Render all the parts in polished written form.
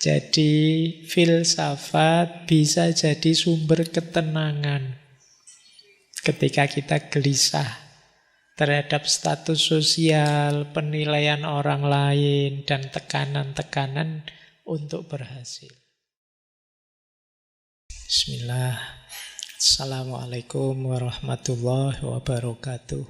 Jadi filsafat bisa jadi sumber ketenangan ketika kita gelisah terhadap status sosial, penilaian orang lain, dan tekanan-tekanan untuk berhasil. Bismillah. Assalamualaikum warahmatullahi wabarakatuh.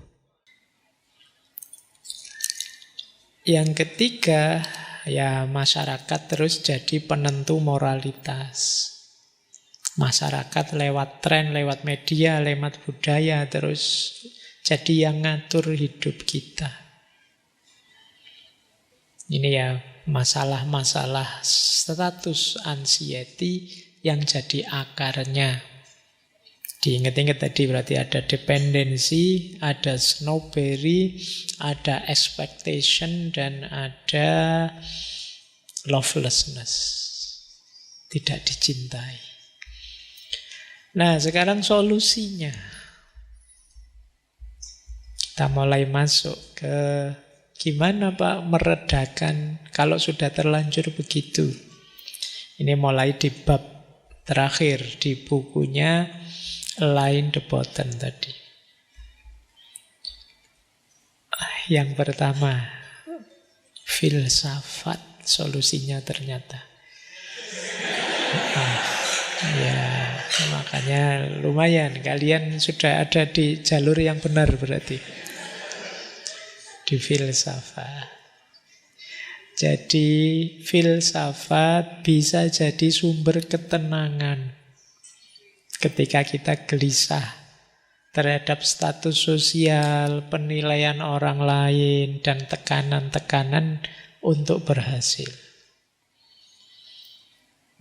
Yang ketiga, ya masyarakat terus jadi penentu moralitas. Masyarakat lewat tren, lewat media, lewat budaya terus jadi yang ngatur hidup kita. Ini ya masalah-masalah status anxiety yang jadi akarnya. Diingat-ingat tadi berarti ada dependensi, ada snowberry, ada expectation, dan ada lovelessness. Tidak dicintai. Nah, sekarang solusinya. Kita mulai masuk ke gimana Pak meredakan kalau sudah terlanjur begitu. Ini mulai di bab terakhir di bukunya Line the Button tadi. Yang pertama, filsafat solusinya ternyata. Ya, makanya lumayan kalian sudah ada di jalur yang benar berarti. Di filsafat. Jadi filsafat bisa jadi sumber ketenangan ketika kita gelisah terhadap status sosial, penilaian orang lain, dan tekanan-tekanan untuk berhasil.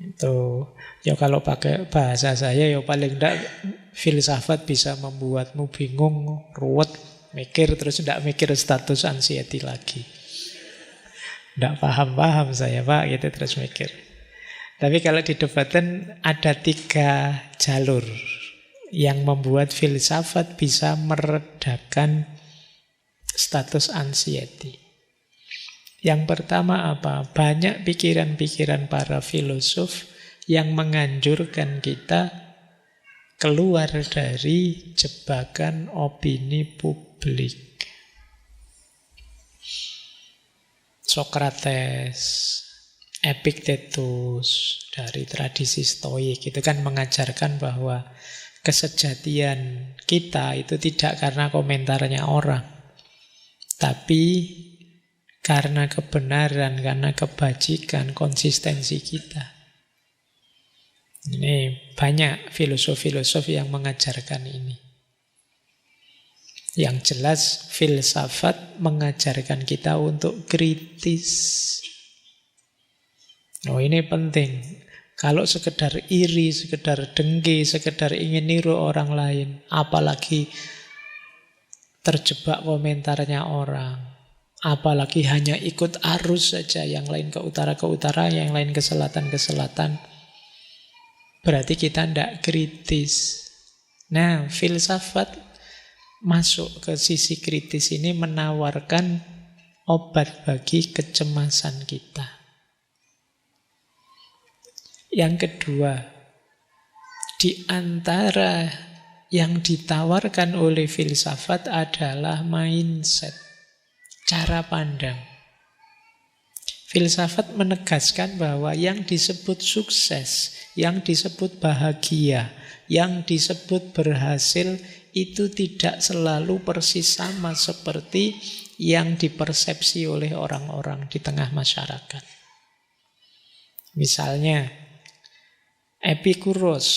Itu ya kalau pakai bahasa saya ya paling enggak filsafat bisa membuatmu bingung, ruwet, mikir terus enggak mikir status anxiety lagi. Enggak paham-paham saya Pak, gitu terus mikir. Tapi kalau di debatan ada 3 jalur yang membuat filsafat bisa meredakan status anxiety. Yang pertama apa? Banyak pikiran-pikiran para filosof yang menganjurkan kita keluar dari jebakan opini publik. Socrates, Epictetus dari tradisi Stoik itu kan mengajarkan bahwa kesejatian kita itu tidak karena komentarnya orang, tapi karena kebenaran, karena kebajikan, konsistensi kita. Ini banyak filosof-filosof yang mengajarkan ini. Yang jelas filsafat mengajarkan kita untuk kritis. Oh ini penting. Kalau sekedar iri, sekedar dengki, sekedar ingin niru orang lain, apalagi terjebak komentarnya orang, apalagi hanya ikut arus saja, yang lain ke utara, yang lain ke selatan, berarti kita tidak kritis. Nah, filsafat masuk ke sisi kritis ini menawarkan obat bagi kecemasan kita. Yang kedua, di antara yang ditawarkan oleh filsafat adalah mindset, cara pandang. Filsafat menegaskan bahwa yang disebut sukses, yang disebut bahagia, yang disebut berhasil itu tidak selalu persis sama seperti yang dipersepsi oleh orang-orang di tengah masyarakat. Misalnya, Epikuros,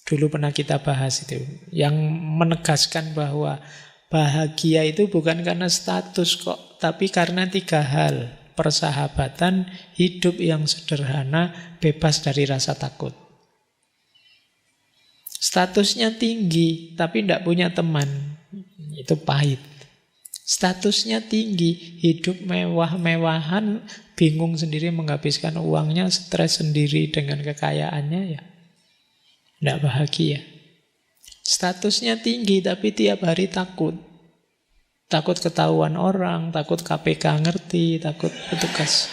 dulu pernah kita bahas itu, yang menegaskan bahwa bahagia itu bukan karena status kok, tapi karena 3 hal. Persahabatan, hidup yang sederhana, bebas dari rasa takut. Statusnya tinggi, tapi tidak punya teman. Itu pahit. Statusnya tinggi, hidup mewah-mewahan, bingung sendiri menghabiskan uangnya, stres sendiri dengan kekayaannya, ya tidak bahagia. Statusnya tinggi, tapi tiap hari takut. Takut ketahuan orang, takut KPK ngerti, takut petugas.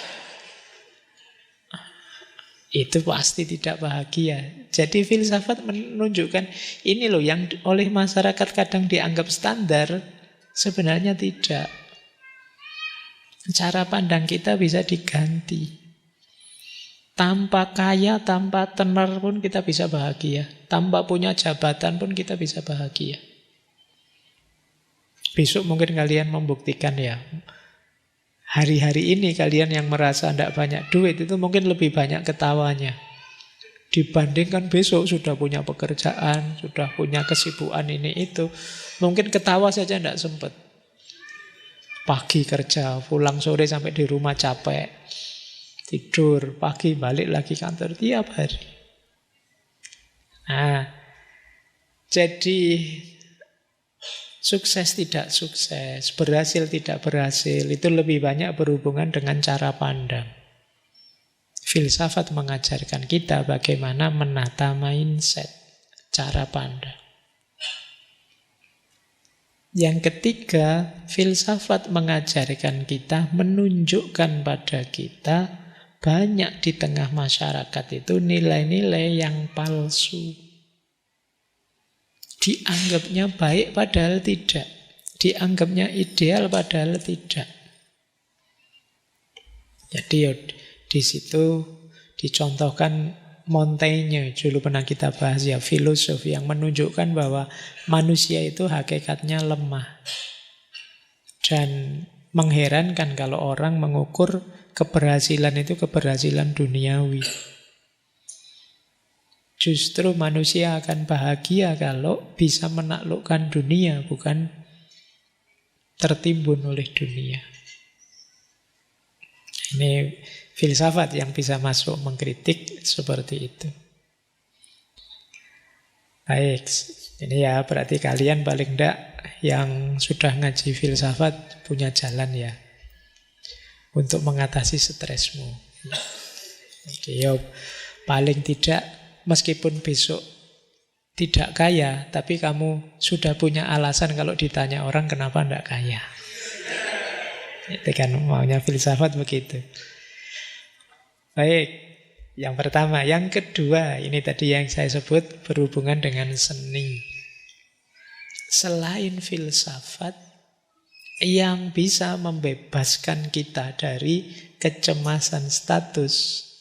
itu pasti tidak bahagia. Jadi filsafat menunjukkan ini loh yang oleh masyarakat kadang dianggap standar, sebenarnya tidak. Cara pandang kita bisa diganti. Tanpa kaya, tanpa tenar pun kita bisa bahagia. Tanpa punya jabatan pun kita bisa bahagia. Besok mungkin kalian membuktikan ya. Hari-hari ini kalian yang merasa tidak banyak duit itu mungkin lebih banyak ketawanya. Dibandingkan besok sudah punya pekerjaan, sudah punya kesibukan ini itu. Mungkin ketawa saja tidak sempat. Pagi kerja, pulang sore sampai di rumah capek. Tidur, pagi balik lagi kantor tiap hari. Nah, jadi sukses tidak sukses, berhasil tidak berhasil, itu lebih banyak berhubungan dengan cara pandang. Filsafat mengajarkan kita bagaimana menata mindset, cara pandang. Yang ketiga, filsafat mengajarkan kita, menunjukkan pada kita banyak di tengah masyarakat itu nilai-nilai yang palsu. Dianggapnya baik padahal tidak. Dianggapnya ideal padahal tidak. Jadi di situ dicontohkan Montaigne, dulu pernah kita bahas ya, filosof yang menunjukkan bahwa manusia itu hakikatnya lemah. Dan mengherankan kalau orang mengukur keberhasilan itu keberhasilan duniawi. Justru manusia akan bahagia kalau bisa menaklukkan dunia, bukan tertimbun oleh dunia. Ini filsafat yang bisa masuk mengkritik seperti itu. Baik, ini ya berarti kalian paling tidak yang sudah ngaji filsafat punya jalan ya untuk mengatasi stresmu. Jadi ya paling tidak meskipun besok tidak kaya, tapi kamu sudah punya alasan kalau ditanya orang kenapa tidak kaya. Itu kan maunya filsafat begitu. Baik, yang pertama. Yang kedua, ini tadi yang saya sebut berhubungan dengan seni. Selain filsafat, yang bisa membebaskan kita dari kecemasan status,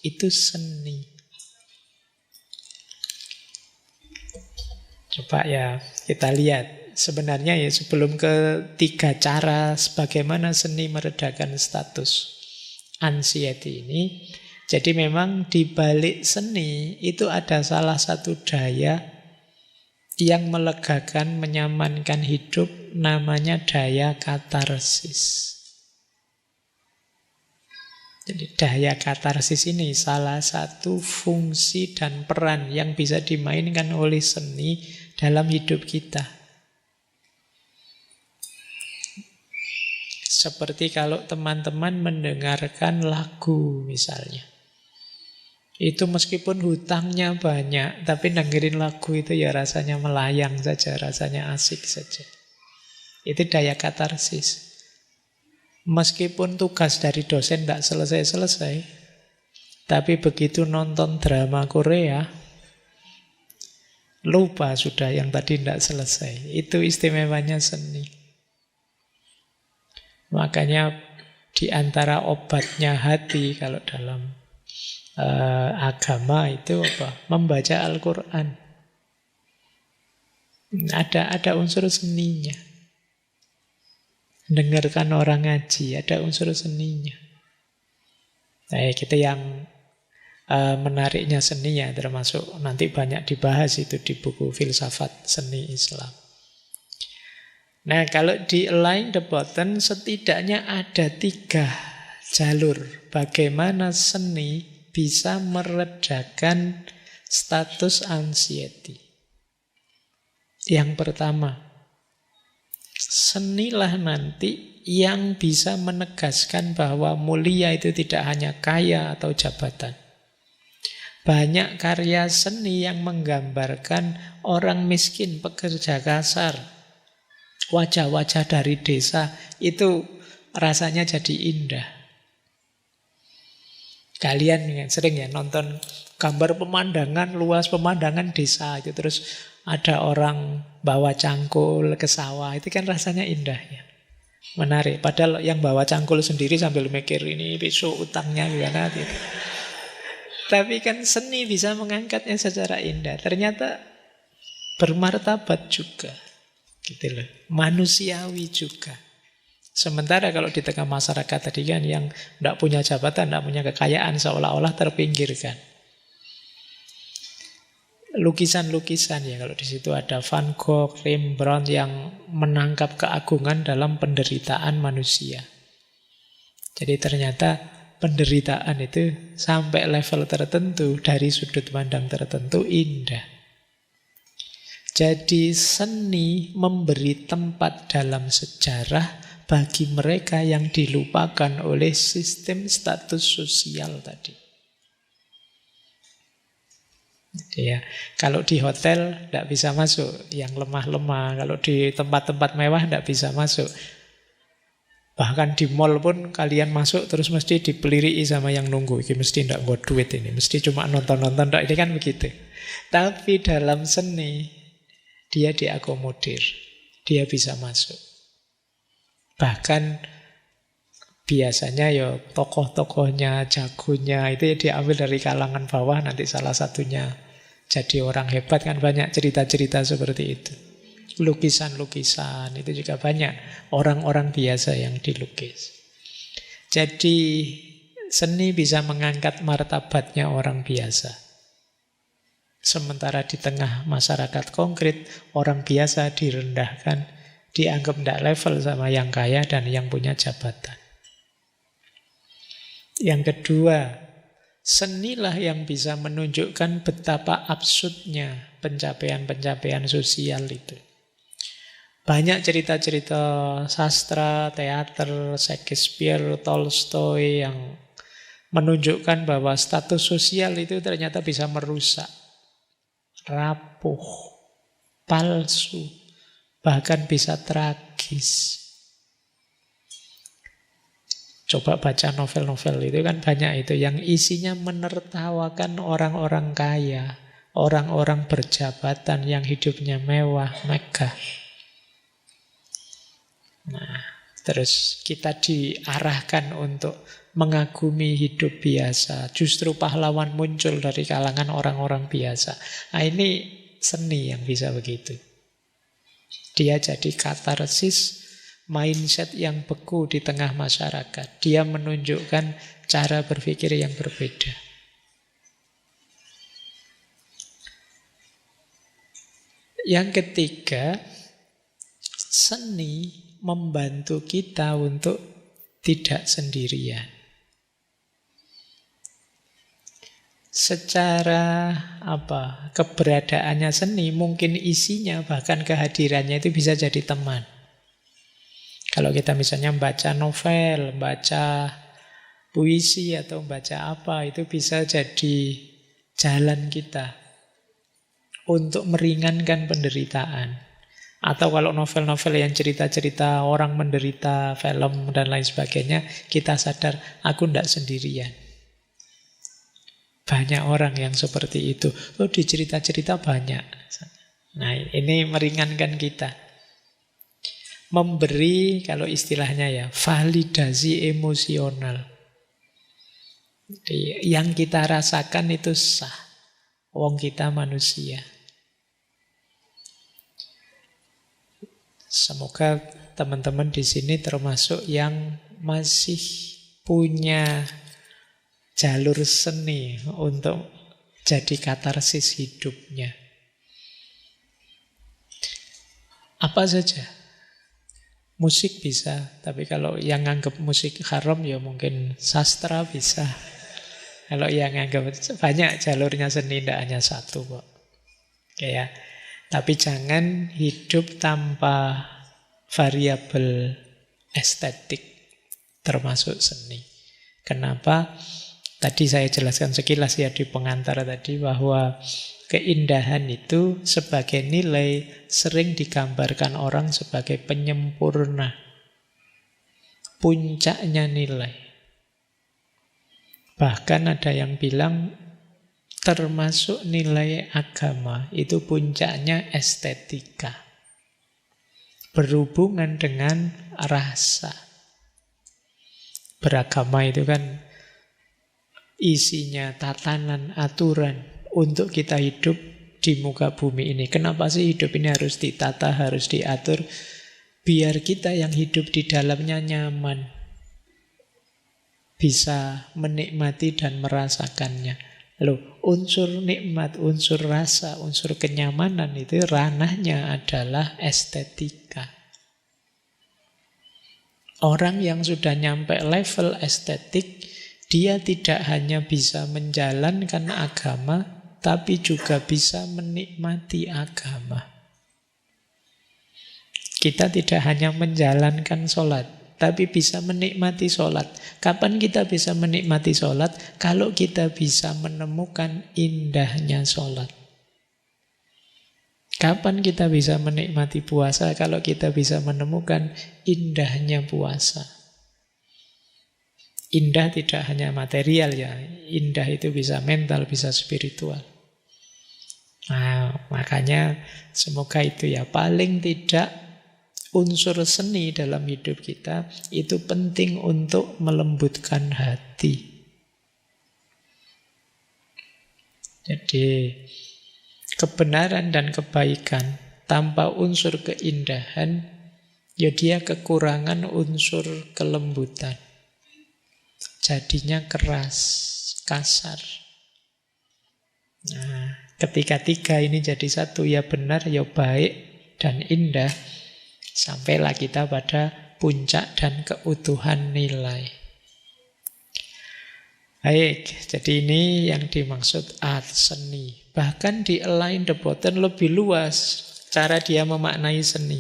itu seni. Coba ya kita lihat. Sebenarnya ya sebelum ke 3 cara bagaimana seni meredakan status anxiety ini. Jadi memang di balik seni itu ada salah satu daya yang melegakan, menyamankan hidup, namanya daya katarsis. Jadi daya katarsis ini salah satu fungsi dan peran yang bisa dimainkan oleh seni dalam hidup kita. Seperti kalau teman-teman mendengarkan lagu misalnya. Itu meskipun hutangnya banyak, tapi dengerin lagu itu ya rasanya melayang saja, rasanya asik saja. Itu daya katarsis. Meskipun tugas dari dosen tidak selesai-selesai, tapi begitu nonton drama Korea, lupa sudah yang tadi tidak selesai. Itu istimewanya seni. Makanya di antara obatnya hati kalau dalam agama itu apa? Membaca Al-Quran. Ada unsur seninya. Dengarkan orang ngaji, ada unsur seninya. Nah, kita yang menariknya seni ya, termasuk nanti banyak dibahas itu di buku Filsafat Seni Islam. Nah, kalau di Align the Button setidaknya ada 3 jalur bagaimana seni bisa meredakan status anxiety. Yang pertama, senilah nanti yang bisa menegaskan bahwa mulia itu tidak hanya kaya atau jabatan. Banyak karya seni yang menggambarkan orang miskin, pekerja kasar, wajah-wajah dari desa, itu rasanya jadi indah. Kalian sering ya nonton gambar pemandangan luas, pemandangan desa itu, terus ada orang bawa cangkul ke sawah, itu kan rasanya indah ya. Menarik. Padahal yang bawa cangkul sendiri sambil mikir ini besok utangnya gimana gitu. Tapi kan seni bisa mengangkatnya secara indah. Ternyata bermartabat juga. Gitu loh. Manusiawi juga. Sementara kalau di tengah masyarakat tadi kan yang tidak punya jabatan, tidak punya kekayaan, seolah-olah terpinggirkan. Lukisan-lukisan ya, kalau di situ ada Van Gogh, Rembrandt yang menangkap keagungan dalam penderitaan manusia. Jadi ternyata penderitaan itu sampai level tertentu, dari sudut pandang tertentu indah. Jadi seni memberi tempat dalam sejarah bagi mereka yang dilupakan oleh sistem status sosial tadi. Jadi ya, kalau di hotel tidak bisa masuk yang lemah-lemah, kalau di tempat-tempat mewah tidak bisa masuk. Bahkan di mall pun kalian masuk terus mesti dipeliriki sama yang nunggu. Ini mesti tidak nggak duit ini, mesti cuma nonton-nonton. Ini kan begitu. Tapi dalam seni dia diakomodir, dia bisa masuk. Bahkan biasanya ya tokoh-tokohnya, jagonya itu ya diambil dari kalangan bawah, nanti salah satunya jadi orang hebat, kan banyak cerita-cerita seperti itu. Lukisan-lukisan itu juga banyak orang-orang biasa yang dilukis. Jadi seni bisa mengangkat martabatnya orang biasa. Sementara di tengah masyarakat konkret, orang biasa direndahkan, dianggap tidak level sama yang kaya dan yang punya jabatan. Yang kedua, senilah yang bisa menunjukkan betapa absurdnya pencapaian-pencapaian sosial itu. Banyak cerita-cerita sastra, teater, Shakespeare, Tolstoy yang menunjukkan bahwa status sosial itu ternyata bisa merusak, rapuh, palsu, bahkan bisa tragis. Coba baca novel-novel itu kan banyak itu yang isinya menertawakan orang-orang kaya, orang-orang berjabatan yang hidupnya mewah, megah. Nah, terus kita diarahkan untuk mengagumi hidup biasa. Justru pahlawan muncul dari kalangan orang-orang biasa. Nah, ini seni yang bisa begitu. Dia jadi katarsis mindset yang beku di tengah masyarakat. Dia menunjukkan cara berpikir yang berbeda. Yang ketiga, seni membantu kita untuk tidak sendirian. Secara keberadaannya seni, mungkin isinya bahkan kehadirannya itu bisa jadi teman. Kalau kita misalnya baca novel, baca puisi atau baca apa, itu bisa jadi jalan kita untuk meringankan penderitaan. Atau kalau novel-novel yang cerita-cerita orang menderita, film dan lain sebagainya, kita sadar aku tidak sendirian. Banyak orang yang seperti itu. Oh, di cerita-cerita banyak. Nah, ini meringankan kita. Memberi, kalau istilahnya ya, validasi emosional. Jadi, yang kita rasakan itu sah. Wong kita manusia. Semoga teman-teman di sini termasuk yang masih punya jalur seni untuk jadi katarsis hidupnya. Apa saja. Musik bisa, tapi kalau yang nganggap musik haram ya mungkin sastra bisa. Kalau yang nganggap banyak jalurnya seni, tidak hanya satu kok. Ya. Tapi jangan hidup tanpa variabel estetik, termasuk seni. Kenapa? Tadi saya jelaskan sekilas ya di pengantar tadi, bahwa keindahan itu sebagai nilai sering digambarkan orang sebagai penyempurna. Puncaknya nilai. Bahkan ada yang bilang termasuk nilai agama itu puncaknya estetika. Berhubungan dengan rasa. Beragama itu kan isinya tatanan, aturan untuk kita hidup di muka bumi ini. Kenapa sih hidup ini harus ditata, harus diatur? Biar kita yang hidup di dalamnya nyaman, bisa menikmati dan merasakannya. Loh, unsur nikmat, unsur rasa, unsur kenyamanan itu ranahnya adalah estetika. Orang yang sudah nyampe level estetik, dia tidak hanya bisa menjalankan agama, tapi juga bisa menikmati agama. Kita tidak hanya menjalankan sholat, tapi bisa menikmati sholat. Kapan kita bisa menikmati sholat? Kalau kita bisa menemukan indahnya sholat. Kapan kita bisa menikmati puasa? Kalau kita bisa menemukan indahnya puasa. Indah tidak hanya material ya. Indah itu bisa mental, bisa spiritual. Nah, makanya semoga itu ya. Paling tidak unsur seni dalam hidup kita itu penting untuk melembutkan hati. Jadi kebenaran dan kebaikan tanpa unsur keindahan, ya dia kekurangan unsur kelembutan. Jadinya keras, kasar. Nah, ketika tiga ini jadi satu, ya benar, ya baik dan indah, sampailah kita pada puncak dan keutuhan nilai. Baik, jadi ini yang dimaksud art, seni. Bahkan di Alain de Botton lebih luas cara dia memaknai seni.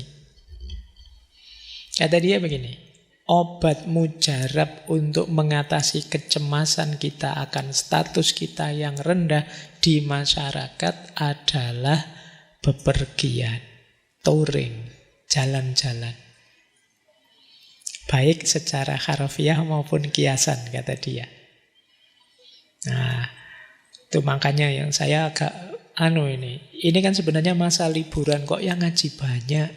Kata dia begini, obat mujarab untuk mengatasi kecemasan kita akan status kita yang rendah di masyarakat adalah bepergian, touring, jalan-jalan. Baik secara harfiah maupun kiasan, kata dia. Nah, itu makanya yang saya agak ini kan sebenarnya masa liburan, kok yang ngaji banyak.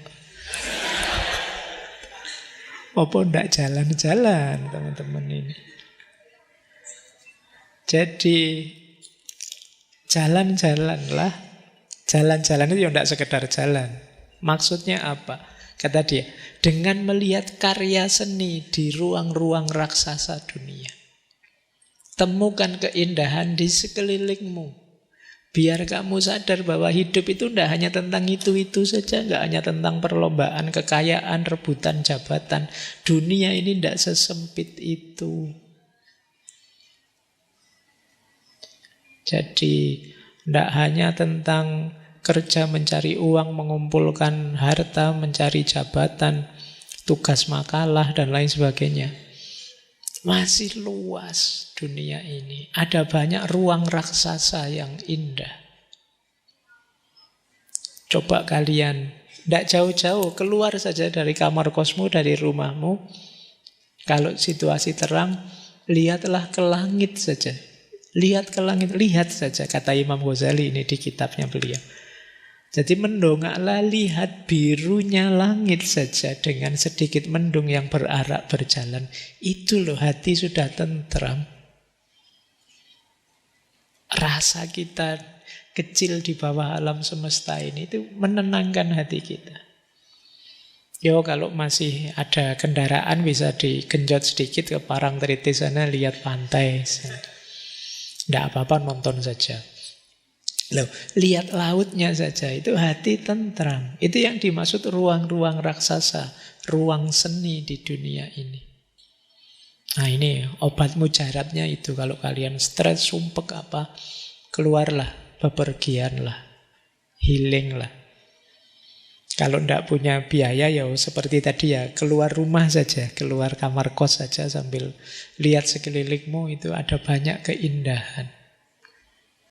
Apa ndak jalan-jalan teman-teman ini. Jadi jalan-jalanlah. Jalan-jalan itu ya ndak sekedar jalan. Maksudnya apa? Kata dia, dengan melihat karya seni di ruang-ruang raksasa dunia. Temukan keindahan di sekelilingmu. Biar kamu sadar bahwa hidup itu tidak hanya tentang itu-itu saja. Tidak hanya tentang perlombaan, kekayaan, rebutan jabatan. Dunia ini tidak sesempit itu. Jadi tidak hanya tentang kerja mencari uang, mengumpulkan harta, mencari jabatan, tugas makalah, dan lain sebagainya. Masih luas dunia ini. Ada banyak ruang raksasa yang indah. Coba kalian, tidak jauh-jauh, keluar saja dari kamar kosmu, dari rumahmu. Kalau situasi terang, lihatlah ke langit saja. Lihat ke langit, lihat saja, kata Imam Ghazali ini di kitabnya beliau. Jadi mendongaklah, lihat birunya langit saja dengan sedikit mendung yang berarak berjalan. Itu loh, hati sudah tentram. Rasa kita kecil di bawah alam semesta ini itu menenangkan hati kita. Yo, kalau masih ada kendaraan bisa digenjot sedikit ke Parangtritis sana, lihat pantai. Tidak apa-apa, nonton saja. Loh, lihat lautnya saja, itu hati tentram. Itu yang dimaksud ruang-ruang raksasa, ruang seni di dunia ini. Nah, ini obat mujarabnya itu. Kalau kalian stres, sumpek apa, keluarlah, bepergianlah, healinglah. Kalau tidak punya biaya, ya seperti tadi ya, keluar rumah saja, keluar kamar kos saja sambil lihat sekelilingmu, itu ada banyak keindahan.